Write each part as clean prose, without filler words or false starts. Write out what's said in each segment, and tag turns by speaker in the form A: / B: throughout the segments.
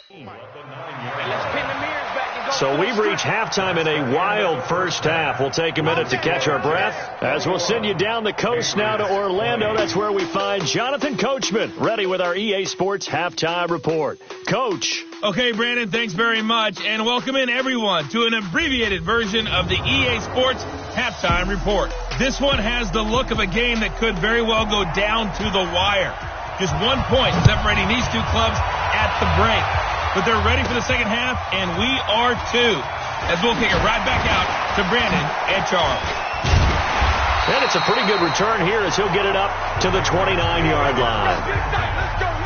A: So we've reached halftime in a wild first half. We'll take a minute to catch our breath as we'll send you down the coast now to Orlando. That's where we find Jonathan Coachman, ready with our EA Sports Halftime Report. Coach.
B: Okay, Brandon, thanks very much. And welcome in, everyone, to an abbreviated version of the EA Sports Halftime Report. This one has the look of a game that could very well go down to the wire. Just 1 point separating these two clubs at the break. But they're ready for the second half, and we are too. As we'll kick it right back out to Brandon and Charles.
A: And it's a pretty good return here as he'll get it up to the 29-yard line.
C: Let's go.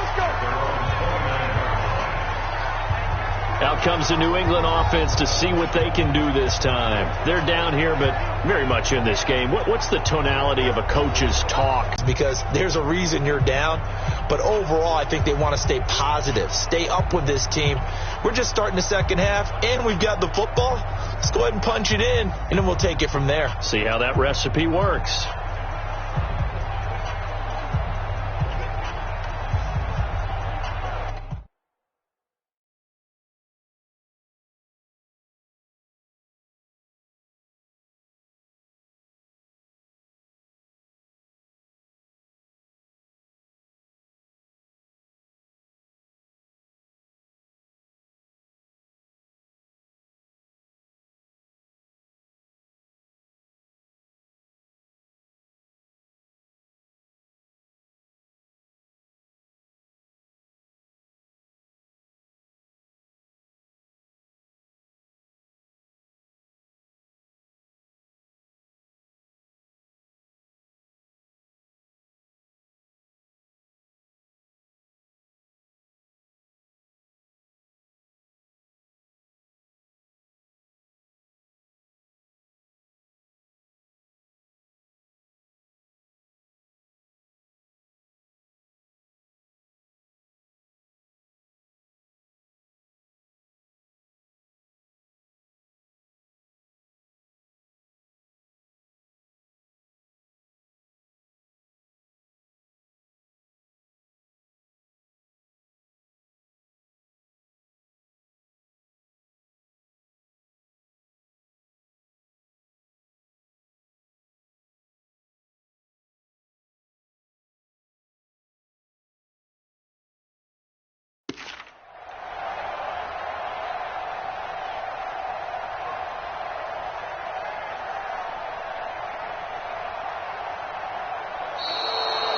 A: Out comes the New England offense to see what they can do this time. They're down here, but very much in this game. What's the tonality of a coach's talk?
D: Because there's a reason you're down, but overall I think they want to stay positive, stay up with this team. We're just starting the second half, and we've got the football. Let's go ahead and punch it in, and then we'll take it from there.
A: See how that recipe works.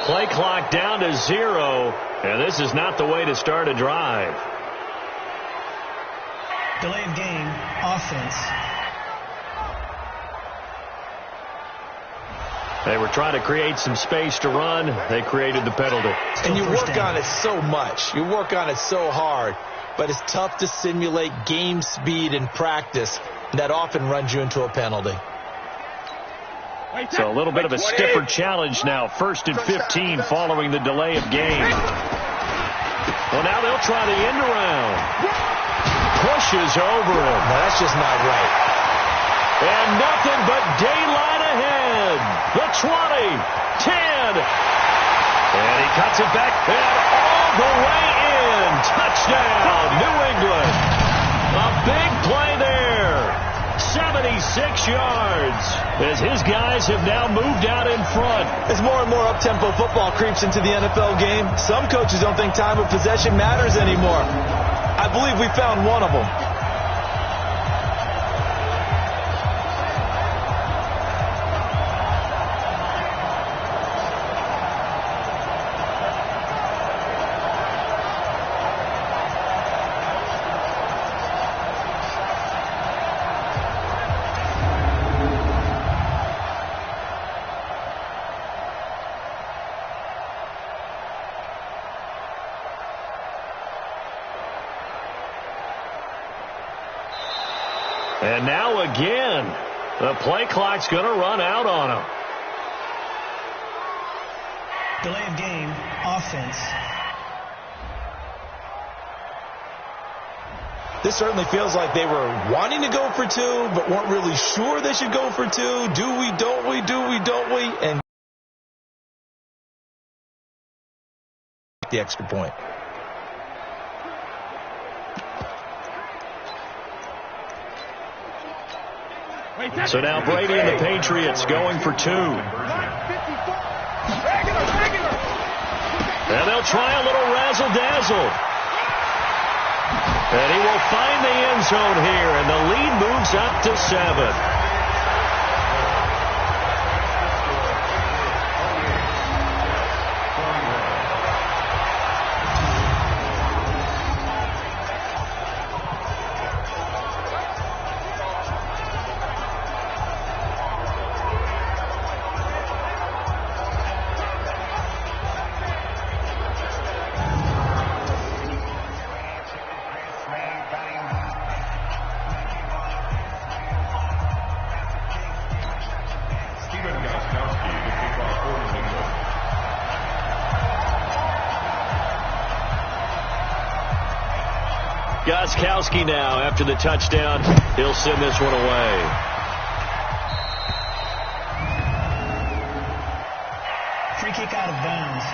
A: Play clock down to 0, and this is not the way to start a drive.
E: Delay of game, offense.
A: They were trying to create some space to run. They created the penalty.
D: And you work on it so much. You work on it so hard. But it's tough to simulate game speed in practice. That often runs you into a penalty.
A: So a little bit of a stiffer challenge now. 1st and 15 following the delay of game. Well, now they'll try the end around. Pushes over him.
D: No, that's just not right.
A: And nothing but daylight ahead. The 20, 10. And he cuts it back and all the way in. Touchdown, New England. A big play there. 76 yards as his guys have now moved out in front.
D: As more and more up-tempo football creeps into the NFL game, some coaches don't think time of possession matters anymore. I believe we found one of them.
A: And now again, the play clock's going to run out on him.
E: Delay of game, offense.
D: This certainly feels like they were wanting to go for 2, but weren't really sure they should go for 2. Do we, don't we, do we, don't we? And the extra point.
A: So now Brady and the Patriots going for 2. And they'll try a little razzle-dazzle. And he will find the end zone here, and the lead moves up to 7. Gostkowski now, after the touchdown, he'll send this one away.
E: Free kick out of bounds.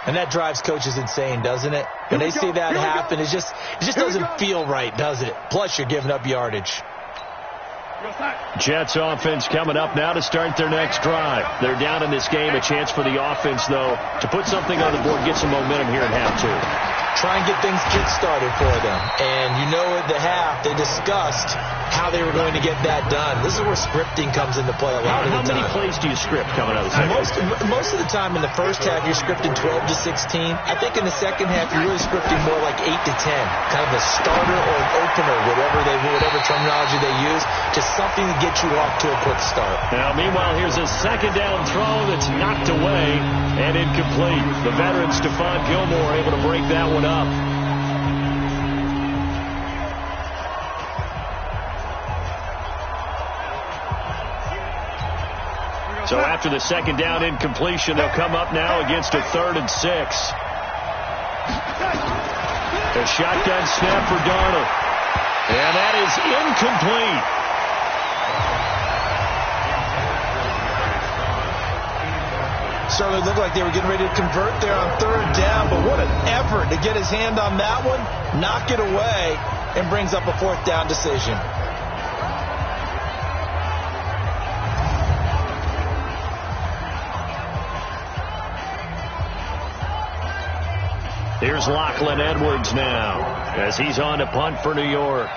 D: And that drives coaches insane, doesn't it? When they see that happen, it just doesn't feel right, does it? Plus, you're giving up yardage.
A: Jets offense coming up now to start their next drive. They're down in this game. A chance for the offense, though, to put something on the board, get some momentum here in half 2.
D: Try and get things kick-started for them. And you know at the half, they discussed how they were going to get that done. This is where scripting comes into play a lot of the time.
A: How many plays do you script coming out of the second?
D: Most of the time in the first half, you're scripting 12 to 16. I think in the second half, you're really scripting more like 8 to 10. Kind of a starter or an opener, whatever terminology they use, just something to get you off to a quick start.
A: Now, meanwhile, here's a second down throw that's knocked away and incomplete. The veteran Stephon Gilmore able to break that one up. So after the second down incompletion, they'll come up now against a 3rd and 6. A shotgun snap for Darnold. And that is incomplete.
D: Certainly looked like they were getting ready to convert there on 3rd down, but what an effort to get his hand on that one, knock it away, and brings up a 4th down decision.
A: Here's Lachlan Edwards now as he's on to punt for New York.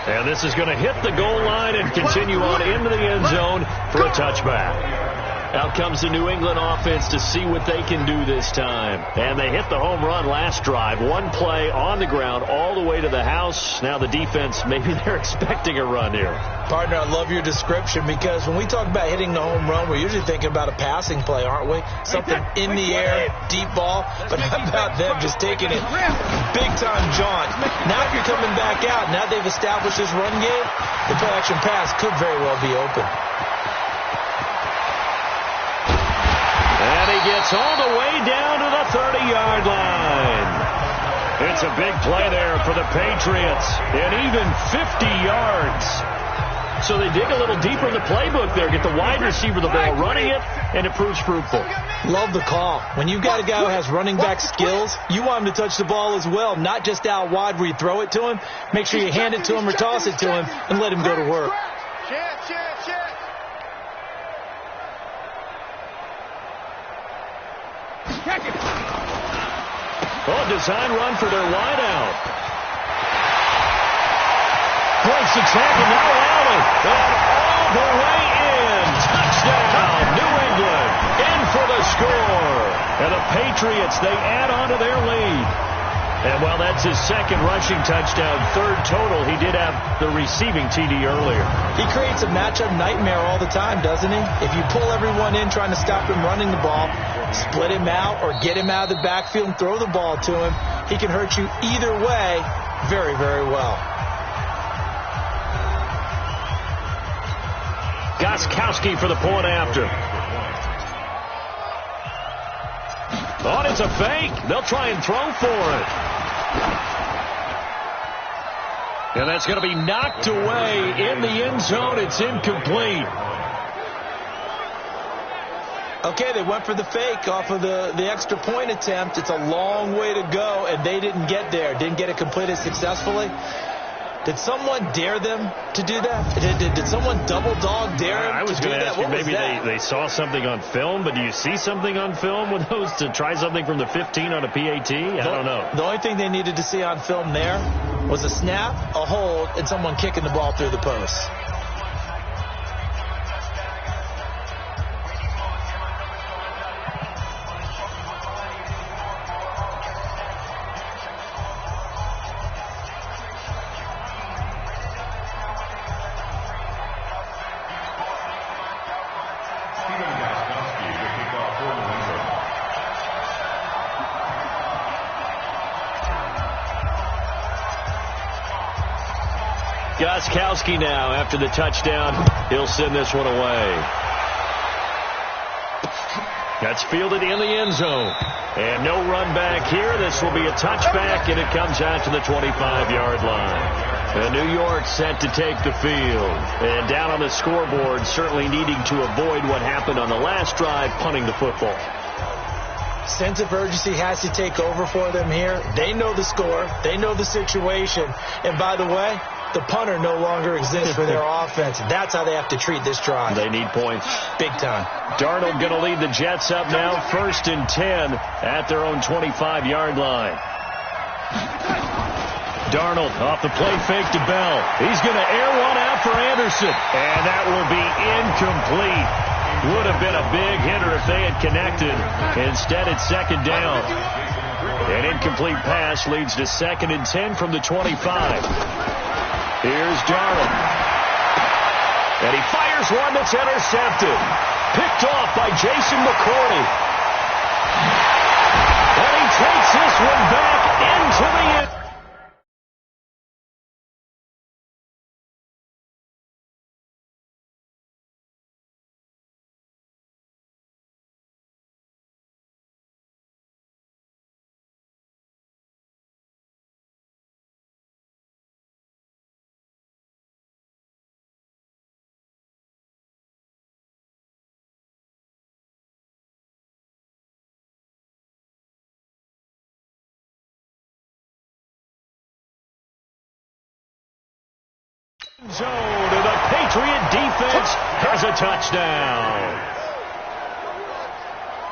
A: And this is going to hit the goal line and continue on into the end zone for a touchback. Out comes the New England offense to see what they can do this time. And they hit the home run last drive. One play on the ground all the way to the house. Now the defense, maybe they're expecting a run here.
D: Partner, I love your description because when we talk about hitting the home run, we're usually thinking about a passing play, aren't we? Something in the air, deep ball. But how about them just taking it big-time jaunt? Now if you're coming back out, now they've established this run game, the play-action pass could very well be open.
A: And he gets all the way down to the 30-yard line. It's a big play there for the Patriots, and even 50 yards. So they dig a little deeper in the playbook there, get the wide receiver the ball, running it, and it proves fruitful.
D: Love the call. When you've got a guy who has running back skills, you want him to touch the ball as well, not just out wide where you throw it to him. Make sure you hand it to him or toss it to him and let him go to work.
A: Oh, design run for their wideout. Breaks the tackle, now rally, and all the way in. Touchdown, New England, in for the score. And the Patriots, they add on to their lead. And while that's his second rushing touchdown, third total, he did have the receiving TD earlier.
D: He creates a matchup nightmare all the time, doesn't he? If you pull everyone in trying to stop him running the ball, split him out or get him out of the backfield and throw the ball to him, he can hurt you either way very, very well.
A: Gostkowski for the point after. Oh, it's a fake. They'll try and throw for it. And that's going to be knocked away in the end zone. It's incomplete.
D: Okay, they went for the fake off of the extra point attempt. It's a long way to go, and they didn't get there. Didn't get it completed successfully. Did someone dare them to do that? Did someone double dog dare them?
A: I was going to ask you, maybe they saw something on film, but do you see something on film with those to try something from the 15 on a PAT? I don't know.
D: The only thing they needed to see on film there was a snap, a hold, and someone kicking the ball through the post.
A: Gostkowski now, after the touchdown, he'll send this one away. That's fielded in the end zone. And no run back here. This will be a touchback, and it comes out to the 25-yard line. And New York set to take the field. And down on the scoreboard, certainly needing to avoid what happened on the last drive, punting the football.
D: Sense of urgency has to take over for them here. They know the score. They know the situation. And by the way, the punter no longer exists for their offense. That's how they have to treat this drive.
A: They need points.
D: Big time.
A: Darnold going to lead the Jets up now, 1st and 10 at their own 25-yard line. Darnold off the play fake to Bell. He's going to air one out for Anderson. And that will be incomplete. Would have been a big hitter if they had connected. Instead, it's 2nd down. An incomplete pass leads to 2nd and 10 from the 25. Here's Darnold. And he fires one that's intercepted. Picked off by Jason McCourty. And he takes this one back into the end. Zone, and the Patriot defense has a touchdown.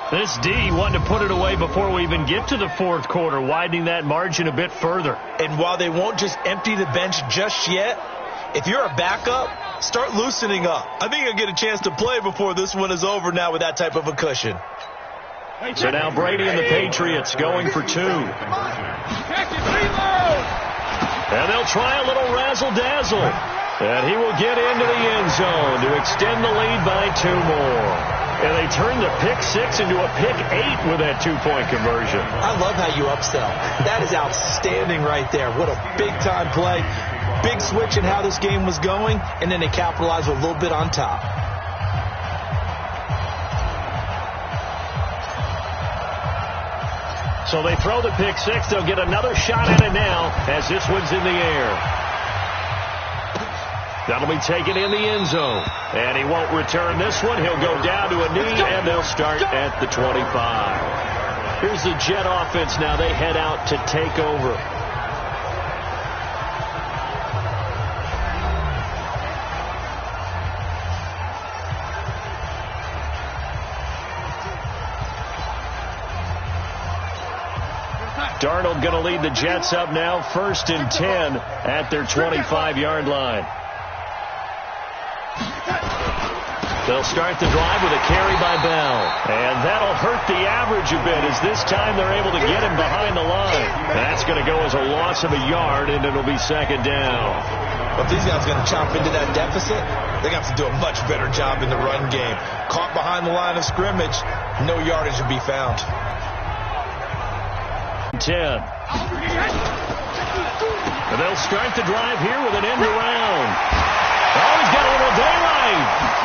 A: This D wanted to put it away before we even get to the 4th quarter, widening that margin a bit further.
D: And while they won't just empty the bench just yet, if you're a backup, start loosening up. I think you'll get a chance to play before this one is over now with that type of a cushion.
A: So now Brady and the Patriots going for 2. And they'll try a little razzle-dazzle. And he will get into the end zone to extend the lead by 2 more. And they turn the pick 6 into a pick 8 with that 2-point conversion.
D: I love how you upsell. That is outstanding right there. What a big-time play. Big switch in how this game was going, and then they capitalize with a little bit on top.
A: So they throw the pick 6. They'll get another shot at it now as this one's in the air. That'll be taken in the end zone. And he won't return this one. He'll go down to a knee, and they'll start at the 25. Here's the Jet offense now. They head out to take over. Darnold going to lead the Jets up now, 1st and 10 at their 25-yard line. They'll start the drive with a carry by Bell. And that'll hurt the average a bit, as this time they're able to get him behind the line. That's going to go as a loss of a yard, and it'll be 2nd down.
D: Well, if these guys are going to chop into that deficit, they're going to have to do a much better job in the run game. Caught behind the line of scrimmage, no yardage to be found.
A: 10. And they'll start the drive here with an end around. Oh, he's got a little daylight.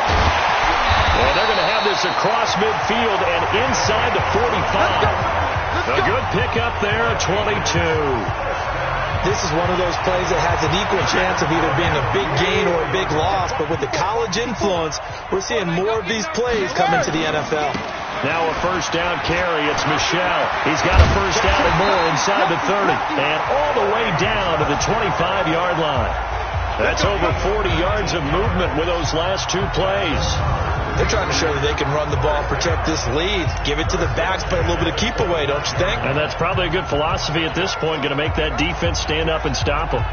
A: And they're going to have this across midfield and inside the 45. A good pickup there at 22.
D: This is one of those plays that has an equal chance of either being a big gain or a big loss. But with the college influence, we're seeing more of these plays come into the NFL.
A: Now a 1st down carry. It's Michelle. He's got a 1st down and more inside the 30. And all the way down to the 25-yard line. That's over 40 yards of movement with those last 2 plays.
D: They're trying to show that they can run the ball, protect this lead, give it to the backs, play a little bit of keep away, don't you think?
A: And that's probably a good philosophy at this point, going to make that defense stand up and stop them.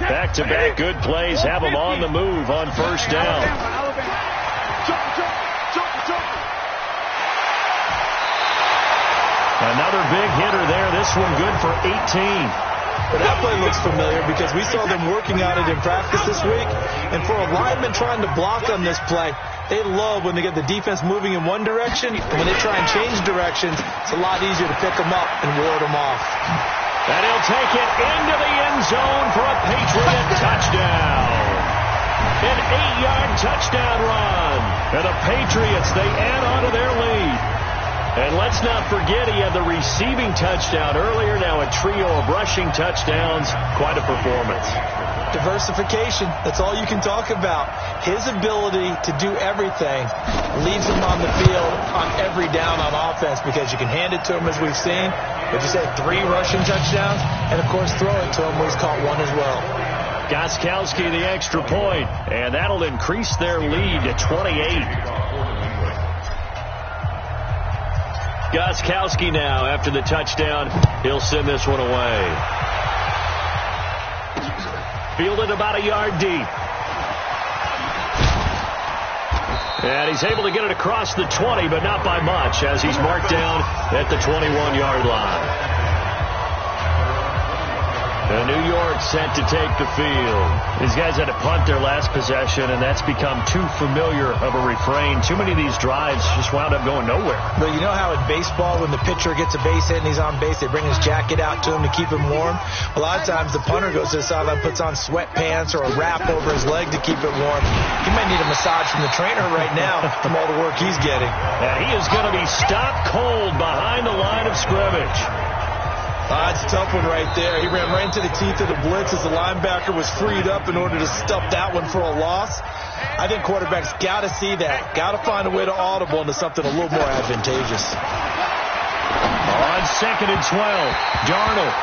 A: Back-to-back good plays have them on the move on 1st down. Another big hitter there. This one good for 18.
D: But that play looks familiar because we saw them working on it in practice this week. And for a lineman trying to block on this play, they love when they get the defense moving in one direction. And when they try and change directions, it's a lot easier to pick them up and ward them off.
A: And he'll take it into the end zone for a Patriot touchdown. An 8-yard touchdown run. And the Patriots, they add on to their lead. And let's not forget he had the receiving touchdown earlier. Now a trio of rushing touchdowns. Quite a performance.
D: Diversification. That's all you can talk about. His ability to do everything leaves him on the field on every down on offense because you can hand it to him as we've seen. But you say 3 rushing touchdowns and, of course, throw it to him where he's caught 1 as well.
A: Gostkowski the extra point, and that'll increase their lead to 28. Gostkowski now, after the touchdown, he'll send this one away. Fielded about a yard deep. And he's able to get it across the 20, but not by much, as he's marked down at the 21-yard line. And New York set to take the field. These guys had to punt their last possession, and that's become too familiar of a refrain. Too many of these drives just wound up going nowhere.
D: But you know how in baseball, when the pitcher gets a base hit and he's on base, they bring his jacket out to him to keep him warm? A lot of times the punter goes to the sideline, puts on sweatpants or a wrap over his leg to keep it warm. He might need a massage from the trainer right now from all the work he's getting.
A: And he is going to be stopped cold behind the line of scrimmage.
D: It's a tough one right there. He ran right into the teeth of the blitz as the linebacker was freed up in order to stuff that one for a loss. I think quarterbacks got to see that. Got to find a way to audible into something a little more advantageous.
A: On 2nd and 12, Darnold.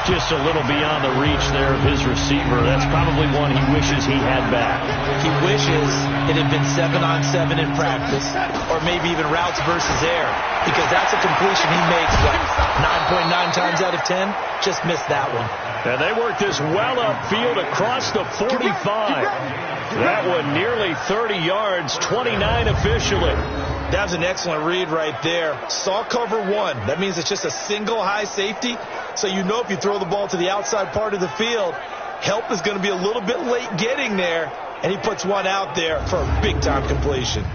A: Just a little beyond the reach there of his receiver. That's probably one he wishes he had back.
D: He wishes it had been 7-on-7 in practice, or maybe even routes versus air, because that's a completion he makes, 9.9 times out of 10. Just missed that one.
A: And they work this well upfield across the 45. That one nearly 30 yards, 29 officially.
D: That was an excellent read right there. Saw cover 1. That means it's just a single high safety. So you know if you throw the ball to the outside part of the field, help is going to be a little bit late getting there. And he puts one out there for a big-time completion.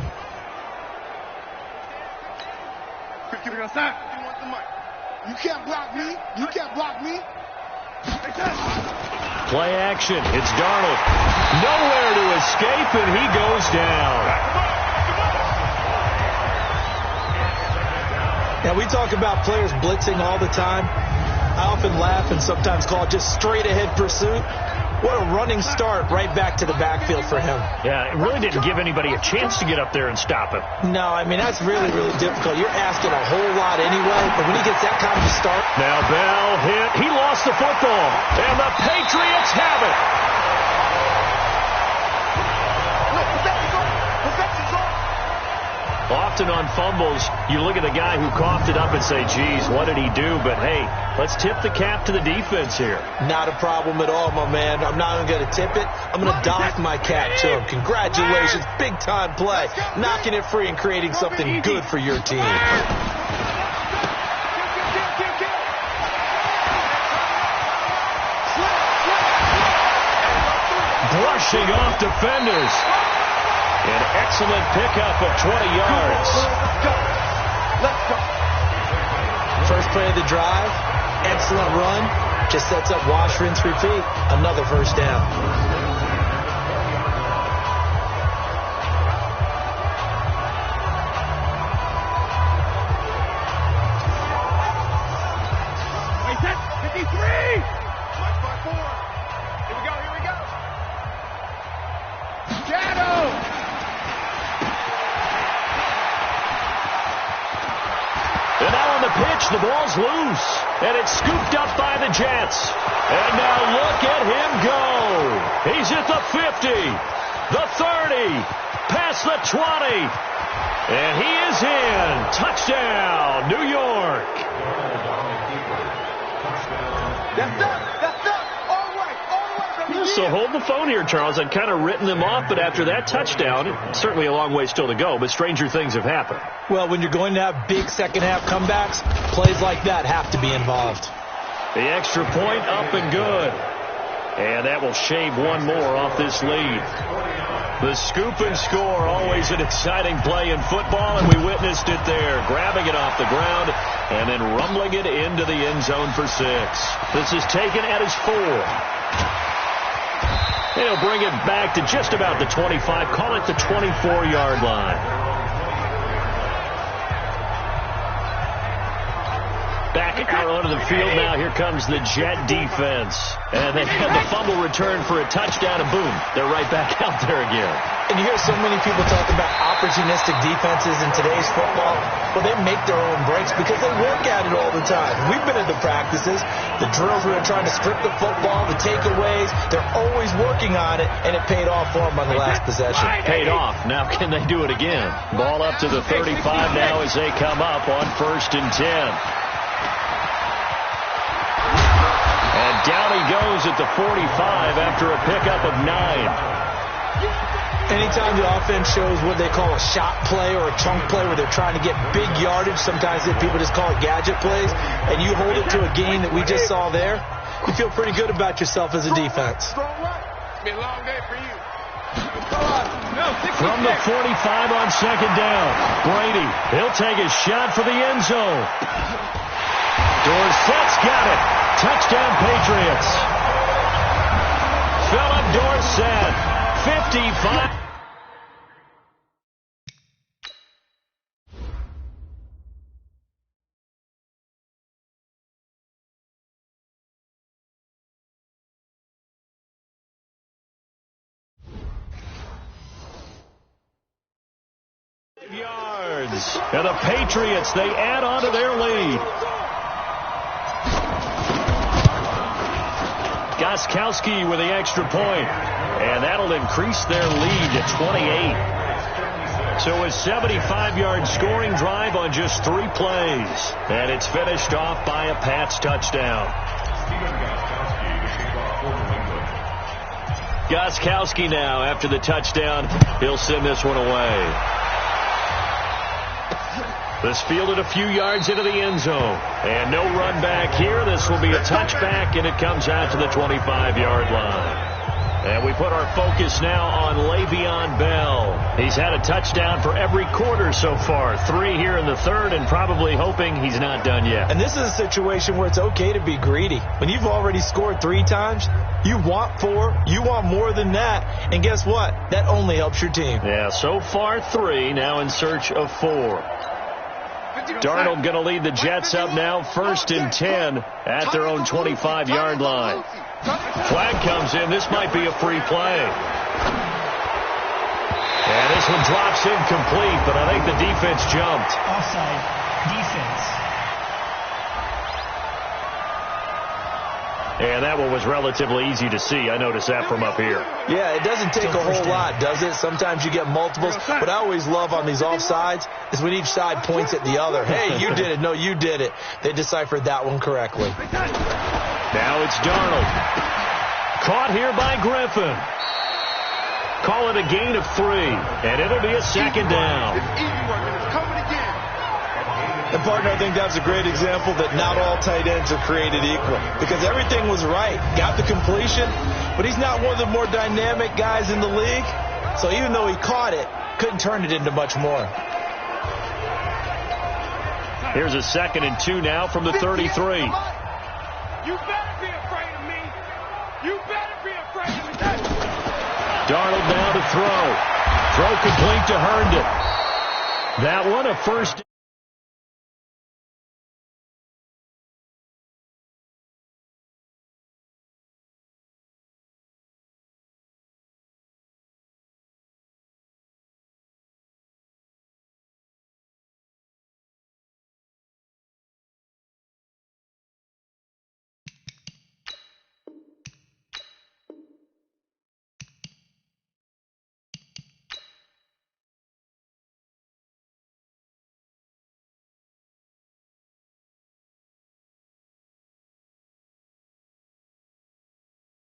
C: You can't block me. You can't block me.
A: Play action. It's Darnold. Nowhere to escape, and he goes down.
D: Now, we talk about players blitzing all the time. I often laugh and sometimes call it just straight-ahead pursuit. What a running start right back to the backfield for him.
A: Yeah, it really didn't give anybody a chance to get up there and stop him.
D: No, I mean, that's really, really difficult. You're asking a whole lot anyway, but when he gets that kind of a start.
A: Now Bell hit. He lost the football, and the Patriots have it. Often on fumbles, you look at the guy who coughed it up and say, geez, what did he do? But, hey, let's tip the cap to the defense here.
D: Not a problem at all, my man. I'm not even going to tip it. I'm going to dock my cap to him. Congratulations. Big-time play. Knocking it free and creating something good for your team.
A: Brushing off defenders. An excellent pickup of 20 yards.
C: Let's go.
D: First play of the drive. Excellent run. Just sets up wash, rinse, repeat. Another first down.
C: Wait, that's 53. 1.4. Here we go. Shadow.
A: And now on the pitch, the ball's loose. And it's scooped up by the Jets. And now look at him go. He's at the 50, the 30, past the 20. And he is in. Touchdown, New York.
C: That's up. All right, baby.
A: So hold the phone here, Charles. I'd kind of written them off, but after that touchdown, certainly a long way still to go, but stranger things have happened.
D: Well, when you're going to have big second-half comebacks, plays like that have to be involved.
A: The extra point up and good. And that will shave one more off this lead. The scoop and score, always an exciting play in football, and we witnessed it there. Grabbing it off the ground and then rumbling it into the end zone for 6. This is taken at his 4. He'll bring it back to just about the 25. Call it the 24-yard line. Back out onto the field now. Here comes the Jet defense. And they had the fumble return for a touchdown, and boom, they're right back out there again.
D: And you hear so many people talk about opportunistic defenses in today's football. Well, they make their own breaks because they work at it all the time. We've been at the practices, the drills where they're trying to strip the football, the takeaways. They're always working on it, and it paid off for them on the last possession.
A: Paid off. Now can they do it again? Ball up to the 35 now as they come up on 1st and 10. And down he goes at the 45 after a pickup of 9.
D: Anytime the offense shows what they call a shot play or a chunk play where they're trying to get big yardage, sometimes people just call it gadget plays, and you hold it to a gain that we just saw there, you feel pretty good about yourself as a defense.
C: It's been a long day for you.
A: From the 45 on 2nd down, Brady, he'll take his shot for the end zone. Dorsett's got it. Touchdown, Patriots. Philip Dorsett, 55. Yards. And the Patriots, they add on to their lead. Gostkowski with the extra point. And that'll increase their lead to 28. So a 75-yard scoring drive on just 3 plays. And it's finished off by a Pats touchdown. Gostkowski now, after the touchdown, he'll send this one away. This fielded a few yards into the end zone. And no run back here. This will be a touchback, and it comes out to the 25-yard line. And we put our focus now on Le'Veon Bell. He's had a touchdown for every quarter so far. 3 here in the 3rd, and probably hoping he's not done yet.
D: And this is a situation where it's okay to be greedy. When you've already scored 3 times, you want 4, you want more than that. And guess what? That only helps your team.
A: Yeah, so far 3, now in search of 4. Darnold going to lead the Jets up now, 1st and 10 at their own 25-yard line. Flag comes in. This might be a free play. And this one drops incomplete, but I think the defense jumped.
E: Offside. Defense.
A: And that one was relatively easy to see. I noticed that from up here.
D: Yeah, it doesn't take a whole lot, does it? Sometimes you get multiples. What I always love on these offsides is when each side points at the other. Hey, you did it. No, you did it. They deciphered that one correctly.
A: Now it's Darnold. Caught here by Griffin. Call it a gain of 3, and it'll be a second down.
C: It's easy work, and it's coming again.
D: And, partner, I think that's a great example that not all tight ends are created equal because everything was right. Got the completion, but he's not one of the more dynamic guys in the league. So even though he caught it, couldn't turn it into much more.
A: Here's a 2nd and 2 now from the 33.
C: You better be afraid of me. You better be afraid of me.
A: Darnold now to throw. Throw complete to Herndon. That one a first.